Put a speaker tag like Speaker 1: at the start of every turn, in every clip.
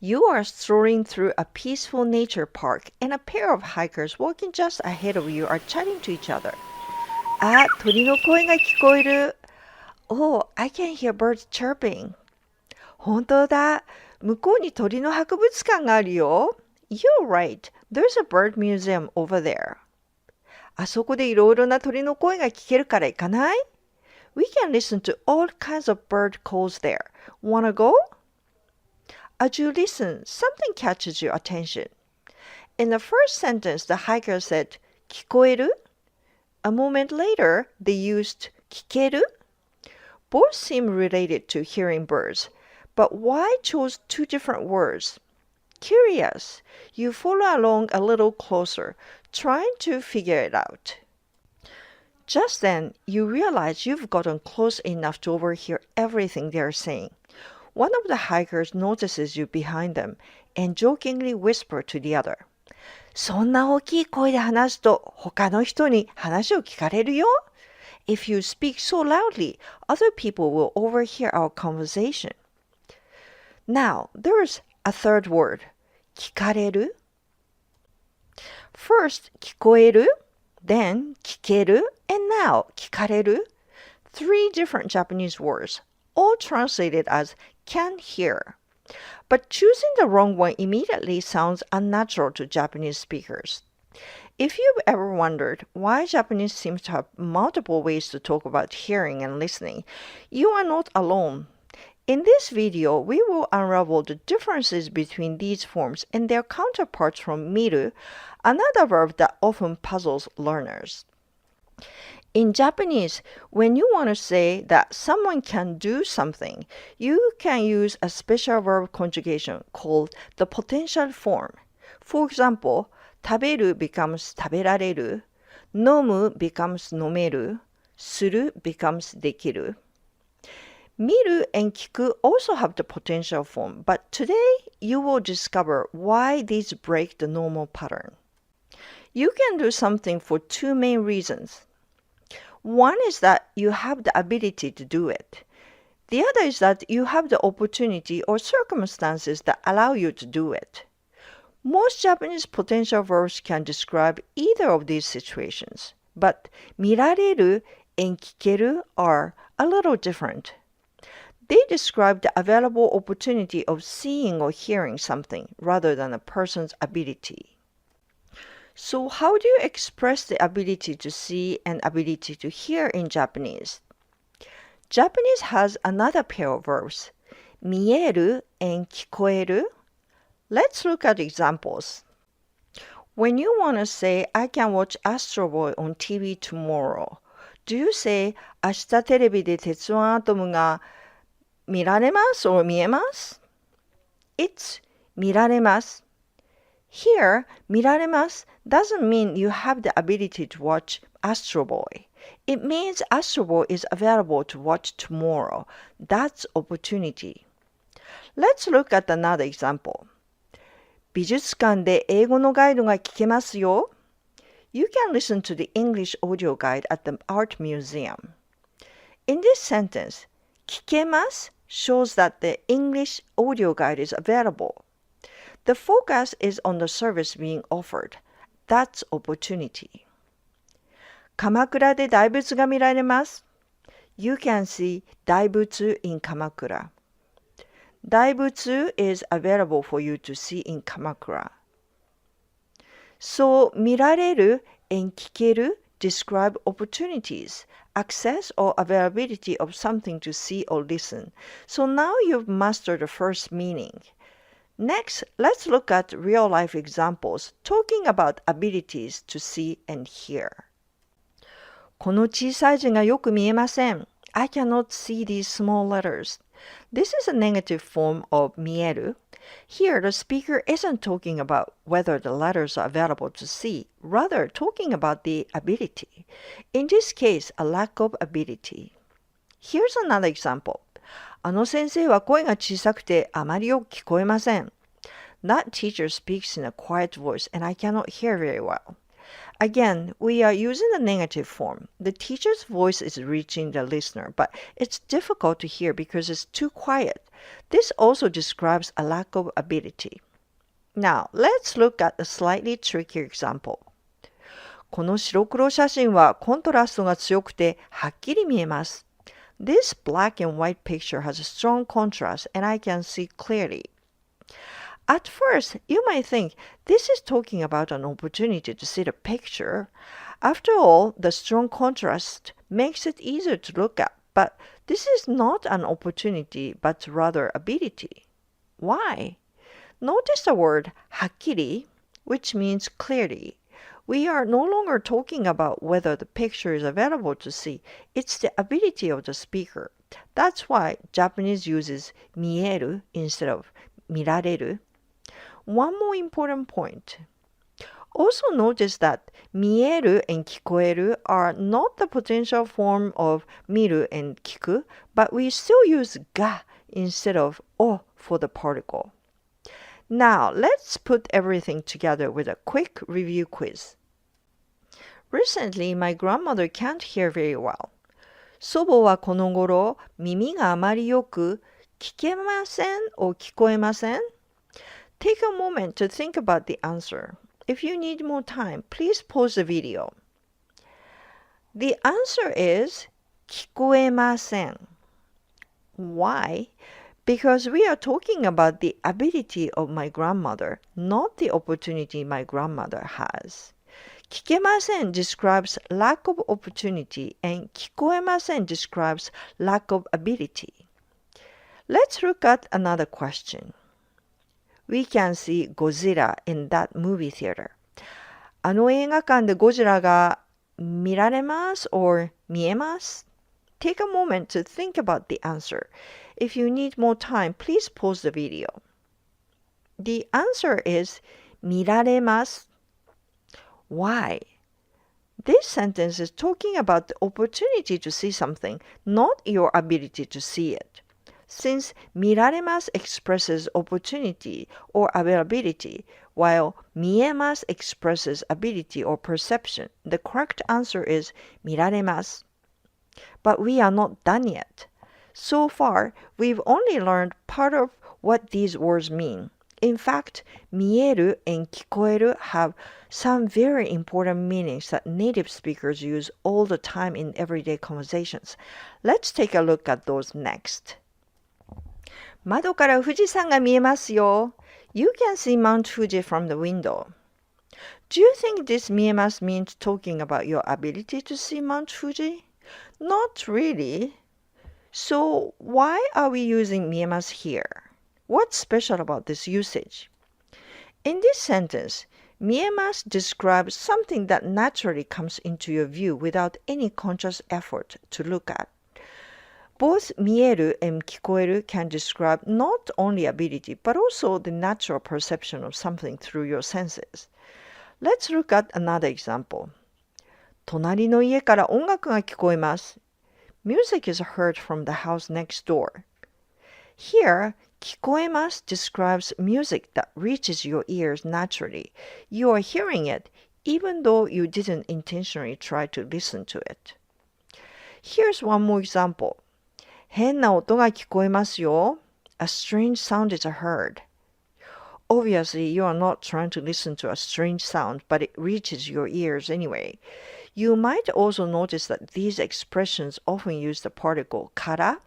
Speaker 1: You are strolling through a peaceful nature park and a pair of hikers walking just ahead of you are chatting to each other. あ、鳥の声が聞こえる。Oh, I can hear birds chirping. 本当だ。向こうに鳥の博物館があるよ。You're right. There's a bird museum over there. あそこでいろいろな鳥の声が聞けるから行かない？ We can listen to all kinds of bird calls there. Wanna go? As you listen, something catches your attention. In the first sentence, the hiker said, 聞こえる? A moment later, they used 聞ける? Both seem related to hearing birds, but why choose two different words? Curious, you follow along a little closer, trying to figure it out. Just then, you realize you've gotten close enough to overhear everything they're saying. One of the hikers notices you behind them and jokingly whispers to the other. そんな大きい声で話すと他の人に話を聞かれるよ。If you speak so loudly, other people will overhear our conversation. Now, there's a third word. 聞かれる. First, 聞こえる, then 聞ける, and now 聞かれる. Three different Japanese words, all translated as can hear. But choosing the wrong one immediately sounds unnatural to Japanese speakers. If you've ever wondered why Japanese seems to have multiple ways to talk about hearing and listening, you are not alone. In this video, we will unravel the differences between these forms and their counterparts from miru, another verb that often puzzles learners. In Japanese, when you want to say that someone can do something, you can use a special verb conjugation called the potential form. For example, 食べる becomes 食べられる, 飲む becomes 飲める, する becomes できる. 見る and 聞く also have the potential form, but today you will discover why these break the normal pattern. You can do something for two main reasons. One is that you have the ability to do it. The other is that you have the opportunity or circumstances that allow you to do it. Most Japanese potential verbs can describe either of these situations, but 見られる and 聞ける are a little different. They describe the available opportunity of seeing or hearing something rather than a person's ability. So how do you express the ability to see and ability to hear in Japanese? Japanese has another pair of verbs, 見える and 聞こえる. Let's look at examples. When you want to say, I can watch Astro Boy on TV tomorrow, do you say, 明日テレビで鉄腕アトムが見られます or 見えます? It's 見られます. Here, 見られます doesn't mean you have the ability to watch Astro Boy. It means Astro Boy is available to watch tomorrow. That's opportunity. Let's look at another example. 美術館で英語のガイドが聞けますよ. You can listen to the English audio guide at the art museum. In this sentence, 聞けます shows that the English audio guide is available. The focus is on the service being offered. That's opportunity. 鎌倉で大仏が見られます. You can see 大仏 in 鎌倉. 大仏 is available for you to see in 鎌倉. So 見られる and 聞ける describe opportunities, access or availability of something to see or listen. So now you've mastered the first meaning. Next, let's look at real-life examples talking about abilities to see and hear. この小さい字がよく見えません. I cannot see these small letters. This is a negative form of 見える. Here, the speaker isn't talking about whether the letters are available to see, rather talking about the ability. In this case, a lack of ability. Here's another example. あの先生は声が小さくてあまりよく聞こえません. That teacher speaks in a quiet voice and I cannot hear very well. Again, we are using the negative form. The teacher's voice is reaching the listener, but it's difficult to hear because it's too quiet. This also describes a lack of ability. Now, let's look at a slightly trickier example. この白黒写真はコントラストが強くてはっきり見えます。This black and white picture has a strong contrast and I can see clearly. At first, you might think this is talking about an opportunity to see the picture. After all, the strong contrast makes it easier to look at, but this is not an opportunity but rather ability. Why? Notice the word はっきり, which means clearly. We are no longer talking about whether the picture is available to see. It's the ability of the speaker. That's why Japanese uses 見える instead of 見られる. One more important point. Also notice that 見える and 聞こえる are not the potential form of 見る and 聞く, but we still use が instead of お for the particle. Now, let's put everything together with a quick review quiz. Recently, my grandmother can't hear very well. 祖母はこの頃、耳があまりよく聞けませんor聞こえません? Take a moment to think about the answer. If you need more time, please pause the video. The answer is 聞こえません. Why? Because we are talking about the ability of my grandmother, not the opportunity my grandmother has. 聞けません describes lack of opportunity and 聞こえません describes lack of ability. Let's look at another question. We can see Godzilla in that movie theater. あの映画館でゴジラが見られます or 見えます? Take a moment to think about the answer. If you need more time, please pause the video. The answer is 見られます. Why? This sentence is talking about the opportunity to see something, not your ability to see it. Since 見られます expresses opportunity or availability, while 見えます expresses ability or perception, the correct answer is 見られます. But we are not done yet. So far, we've only learned part of what these words mean. In fact, 見える and 聞こえる have some very important meanings that native speakers use all the time in everyday conversations. Let's take a look at those next. 窓から富士山が見えますよ. You can see Mount Fuji from the window. Do you think this 見えます means talking about your ability to see Mount Fuji? Not really. So why are we using 見えます here? What's special about this usage? In this sentence, 見えます describes something that naturally comes into your view without any conscious effort to look at. Both 見える and 聞こえる can describe not only ability but also the natural perception of something through your senses. Let's look at another example. 隣の家から音楽が聞こえます. Music is heard from the house next door. Here, 聞こえます describes music that reaches your ears naturally. You are hearing it even though you didn't intentionally try to listen to it. Here's one more example. 変な音が聞こえますよ. A strange sound is heard. Obviously, you are not trying to listen to a strange sound, but it reaches your ears anyway. You might also notice that these expressions often use the particle から.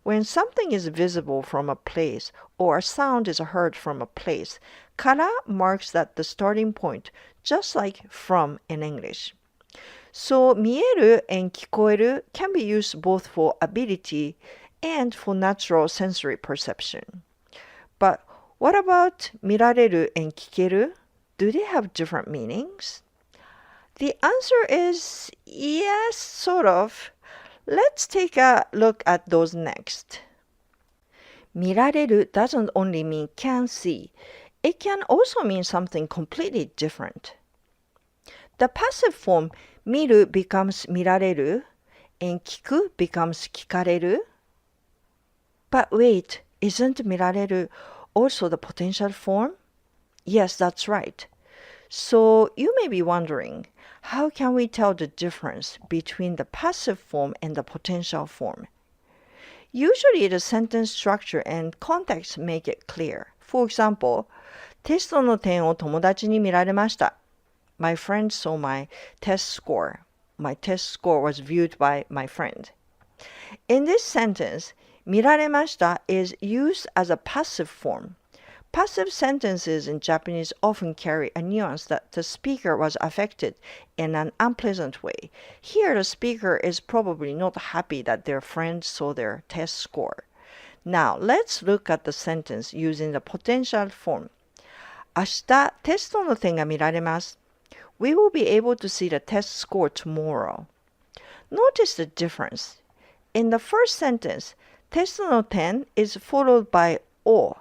Speaker 1: When something is visible from a place or a sound is heard from a place, から marks that the starting point, just like from in English. So 見える and 聞こえる can be used both for ability and for natural sensory perception. But what about 見られる and 聞ける? Do they have different meanings? The answer is yes, sort of. Let's take a look at those next. 見られる doesn't only mean can see. It can also mean something completely different. The passive form 見る becomes 見られる and 聞く becomes 聞かれる. But wait, isn't 見られる also the potential form? Yes, that's right. So you may be wondering, how can we tell the difference between the passive form and the potential form? Usually the sentence structure and context make it clear. For example, テストの点を友達に見られました。My friend saw my test score. My test score was viewed by my friend. In this sentence, 見られました is used as a passive form. Passive sentences in Japanese often carry a nuance that the speaker was affected in an unpleasant way. Here, the speaker is probably not happy that their friend saw their test score. Now, let's look at the sentence using the potential form. 明日、テストの点が見られます。We will be able to see the test score tomorrow. Notice the difference. In the first sentence, テストの点 is followed by o,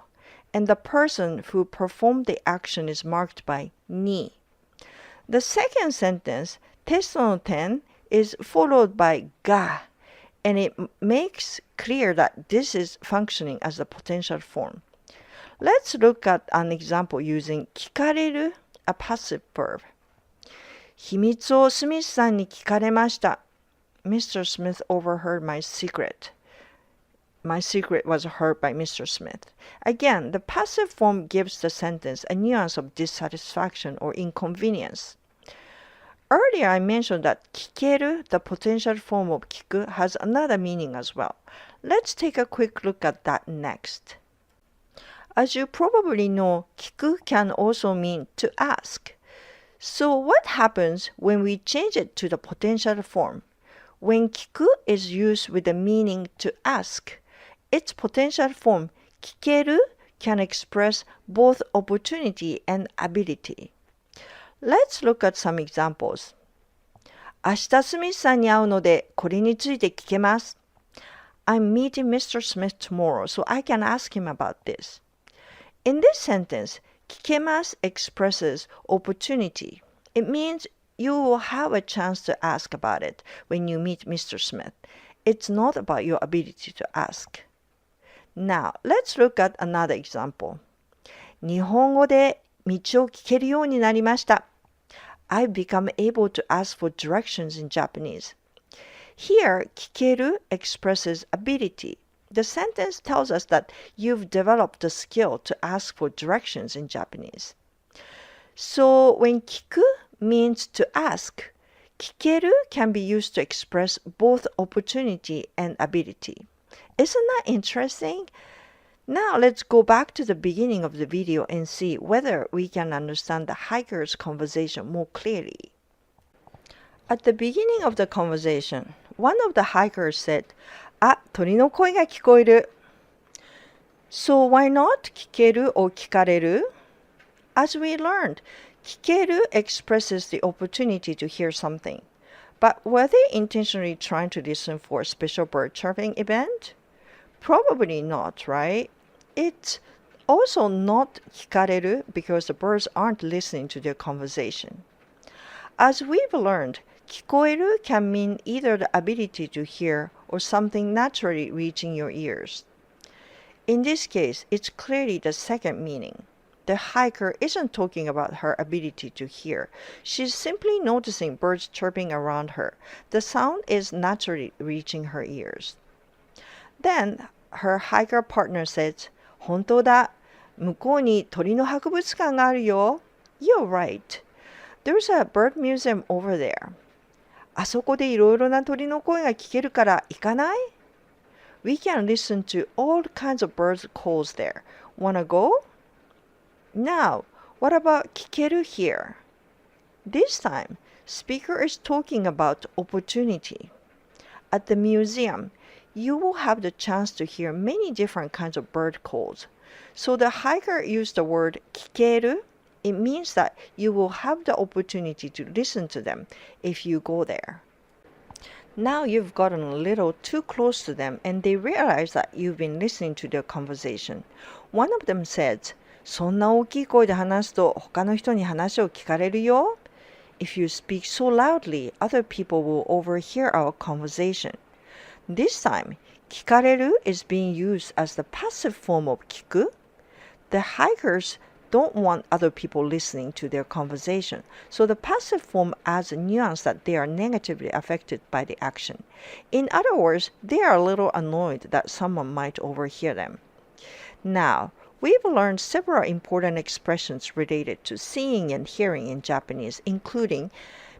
Speaker 1: and the person who performed the action is marked by ni. The second sentence, テストの点 is followed by ga, and it makes clear that this is functioning as the potential form. Let's look at an example using 聞かれる, a passive verb. 秘密をスミスさんに聞かれました。Mr. Smith overheard my secret. My secret was heard by Mr. Smith. Again, the passive form gives the sentence a nuance of dissatisfaction or inconvenience. Earlier, I mentioned that 聞ける, the potential form of 聞く, has another meaning as well. Let's take a quick look at that next. As you probably know, 聞く can also mean to ask. So what happens when we change it to the potential form? When 聞く is used with the meaning to ask, its potential form 聞ける can express both opportunity and ability. Let's look at some examples. 明日スミスさんに会うのでこれについて聞けます。I'm meeting Mr. Smith tomorrow, so I can ask him about this. In this sentence, 聞けます expresses opportunity. It means you will have a chance to ask about it when you meet Mr. Smith. It's not about your ability to ask. Now, let's look at another example. 日本語で道を聞けるようになりました。I've become able to ask for directions in Japanese. Here, 聞ける expresses ability. The sentence tells us that you've developed the skill to ask for directions in Japanese. So, when 聞く means to ask, 聞ける can be used to express both opportunity and ability. Isn't that interesting? Now let's go back to the beginning of the video and see whether we can understand the hiker's conversation more clearly. At the beginning of the conversation, one of the hikers said, あ、鳥の声が聞こえる. So why not 聞ける or 聞かれる? As we learned, 聞ける expresses the opportunity to hear something. But were they intentionally trying to listen for a special bird chirping event? Probably not, right? It's also not 聞かれる because the birds aren't listening to their conversation. As we've learned, 聞こえる can mean either the ability to hear or something naturally reaching your ears. In this case, it's clearly the second meaning. The hiker isn't talking about her ability to hear. She's simply noticing birds chirping around her. The sound is naturally reaching her ears. Then, her hiker partner says, 本当だ。向こうに鳥の博物館があるよ。You're right. There's a bird museum over there. あそこでいろいろな鳥の声が聞けるから行かない? We can listen to all kinds of birds' calls there. Wanna go? Now, what about 聞ける here? This time, speaker is talking about opportunity. At the museum, you will have the chance to hear many different kinds of bird calls. So the hiker used the word 聞ける. It means that you will have the opportunity to listen to them if you go there. Now you've gotten a little too close to them and they realize that you've been listening to their conversation. One of them said, そんな大きい声で話すと他の人に話を聞かれるよ. If you speak so loudly, other people will overhear our conversation. This time, 聞かれる is being used as the passive form of 聞く. The hikers don't want other people listening to their conversation. So the passive form adds a nuance that they are negatively affected by the action. In other words, they are a little annoyed that someone might overhear them. Now, we've learned several important expressions related to seeing and hearing in Japanese, including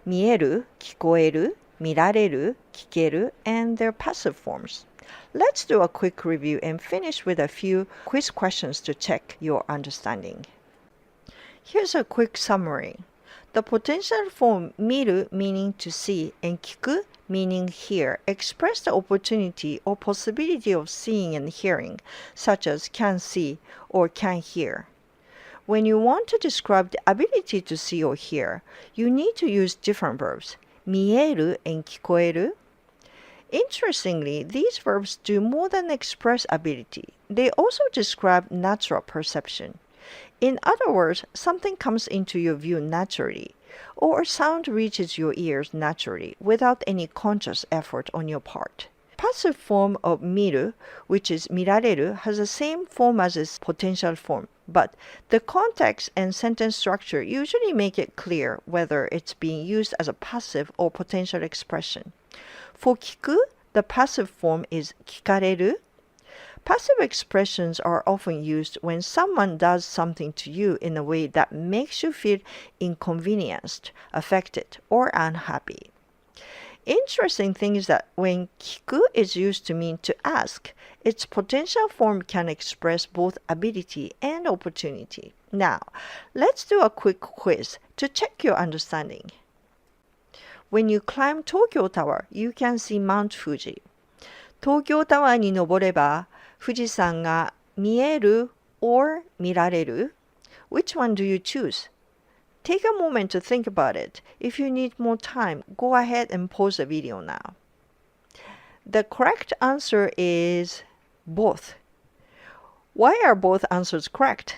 Speaker 1: 見える, 聞こえる, 見られる, 聞ける, and their passive forms. Let's do a quick review and finish with a few quiz questions to check your understanding. Here's a quick summary. The potential form 見る meaning to see and 聞く meaning hear express the opportunity or possibility of seeing and hearing, such as can see or can hear. When you want to describe the ability to see or hear, you need to use different verbs, 見える and 聞こえる. Interestingly, these verbs do more than express ability. They also describe natural perception. In other words, something comes into your view naturally, or a sound reaches your ears naturally without any conscious effort on your part. Passive form of 見る, which is 見られる, has the same form as its potential form, but the context and sentence structure usually make it clear whether it's being used as a passive or potential expression. For 聞く, the passive form is 聞かれる. Passive expressions are often used when someone does something to you in a way that makes you feel inconvenienced, affected, or unhappy. Interesting thing is that when 聞く is used to mean to ask, its potential form can express both ability and opportunity. Now, let's do a quick quiz to check your understanding. When you climb Tokyo Tower, you can see Mount Fuji. 東京タワーに登れば富士山が見える or 見られる? Which one do you choose? Take a moment to think about it. If you need more time, go ahead and pause the video now. The correct answer is both. Why are both answers correct?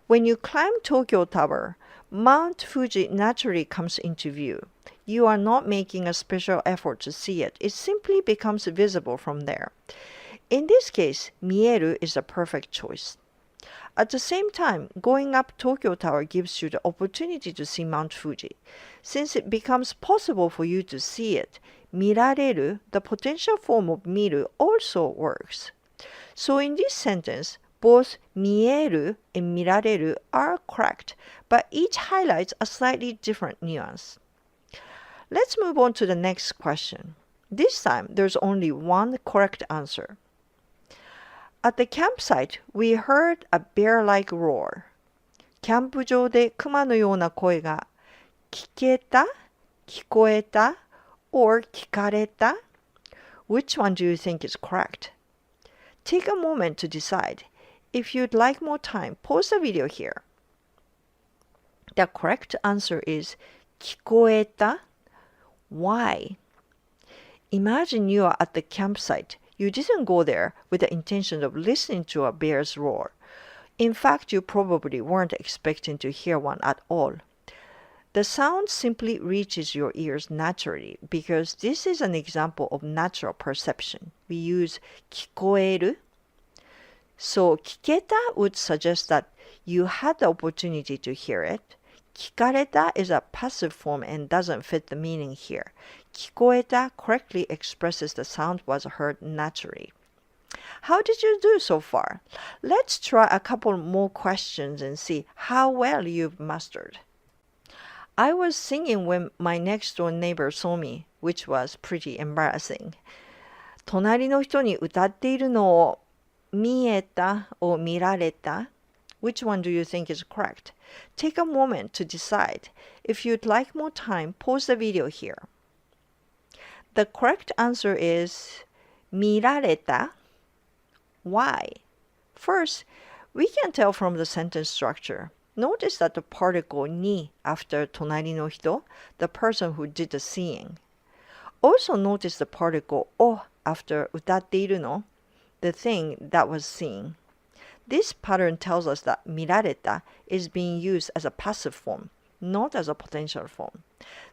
Speaker 1: When you climb Tokyo Tower, Mount Fuji naturally comes into view. You are not making a special effort to see it. It simply becomes visible from there. In this case, 見える is a perfect choice. At the same time, going up Tokyo Tower gives you the opportunity to see Mount Fuji. Since it becomes possible for you to see it, 見られる, the potential form of 見る also works. So in this sentence, both 見える and 見られる are correct, but each highlights a slightly different nuance. Let's move on to the next question. This time, there's only one correct answer. At the campsite, we heard a bear-like roar. キャンプ場で熊のような声が聞けた、聞こえた, or 聞かれた? Which one do you think is correct? Take a moment to decide. If you'd like more time, pause the video here. The correct answer is 聞こえた. Why? Imagine you are at the campsite. You didn't go there with the intention of listening to a bear's roar. In fact, you probably weren't expecting to hear one at all. The sound simply reaches your ears naturally because this is an example of natural perception. We use 聞こえる. So 聞けた would suggest that you had the opportunity to hear it. 聞かれた is a passive form and doesn't fit the meaning here. 聞こえた correctly expresses the sound was heard naturally. How did you do so far? Let's try a couple more questions and see how well you've mastered. I was singing when my next door neighbor saw me, which was pretty embarrassing. 隣の人に歌っているのを見えた or 見られた? Which one do you think is correct? Take a moment to decide. If you'd like more time, pause the video here. The correct answer is 見られた. Why? First, we can tell from the sentence structure. Notice that the particle に after 隣の人, the person who did the seeing. Also notice the particle を after 歌っているの, the thing that was seen. This pattern tells us that 見られた is being used as a passive form, not as a potential form.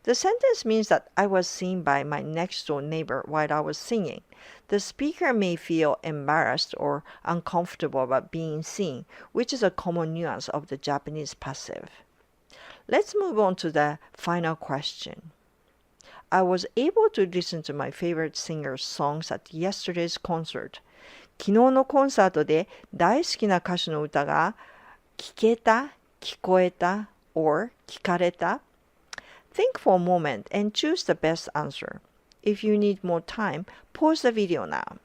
Speaker 1: The sentence means that I was seen by my next door neighbor while I was singing. The speaker may feel embarrassed or uncomfortable about being seen, which is a common nuance of the Japanese passive. Let's move on to the final question. I was able to listen to my favorite singer's songs at yesterday's concert. 昨日のコンサートで大好きな歌手の歌が聞けた、聞こえた or 聞かれた Think for a moment and choose the best answer. If you need more time, pause the video now.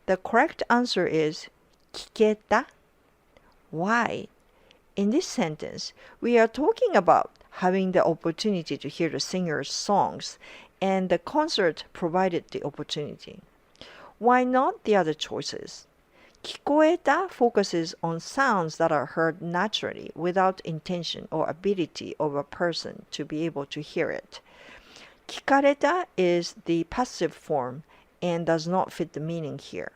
Speaker 1: The correct answer is 聞けた Why? In this sentence, we are talking about having the opportunity to hear the singer's songs, and the concert provided the opportunity. Why not the other choices? 聞こえた focuses on sounds that are heard naturally without intention or ability of a person to be able to hear it. 聞かれた is the passive form and does not fit the meaning here.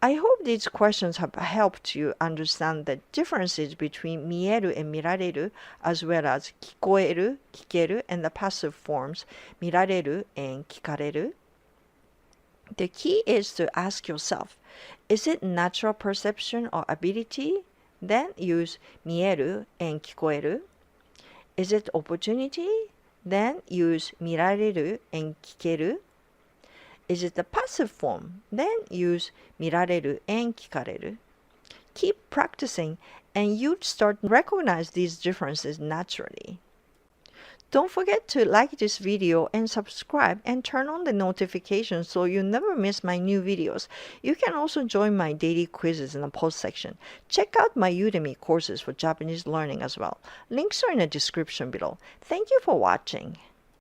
Speaker 1: I hope these questions have helped you understand the differences between 見える and 見られる as well as 聞こえる、聞ける and the passive forms 見られる and 聞かれる. The key is to ask yourself, is it natural perception or ability? Then use 見える and 聞こえる. Is it opportunity? Then use 見られる and 聞ける. Is it the passive form? Then use 見られる and 聞かれる. Keep practicing and you'd start to recognize these differences naturally. Don't forget to like this video and subscribe and turn on the notifications so you never miss my new videos. You can also join my daily quizzes in the post section. Check out my Udemy courses for Japanese learning as well. Links are in the description below. Thank you for watching.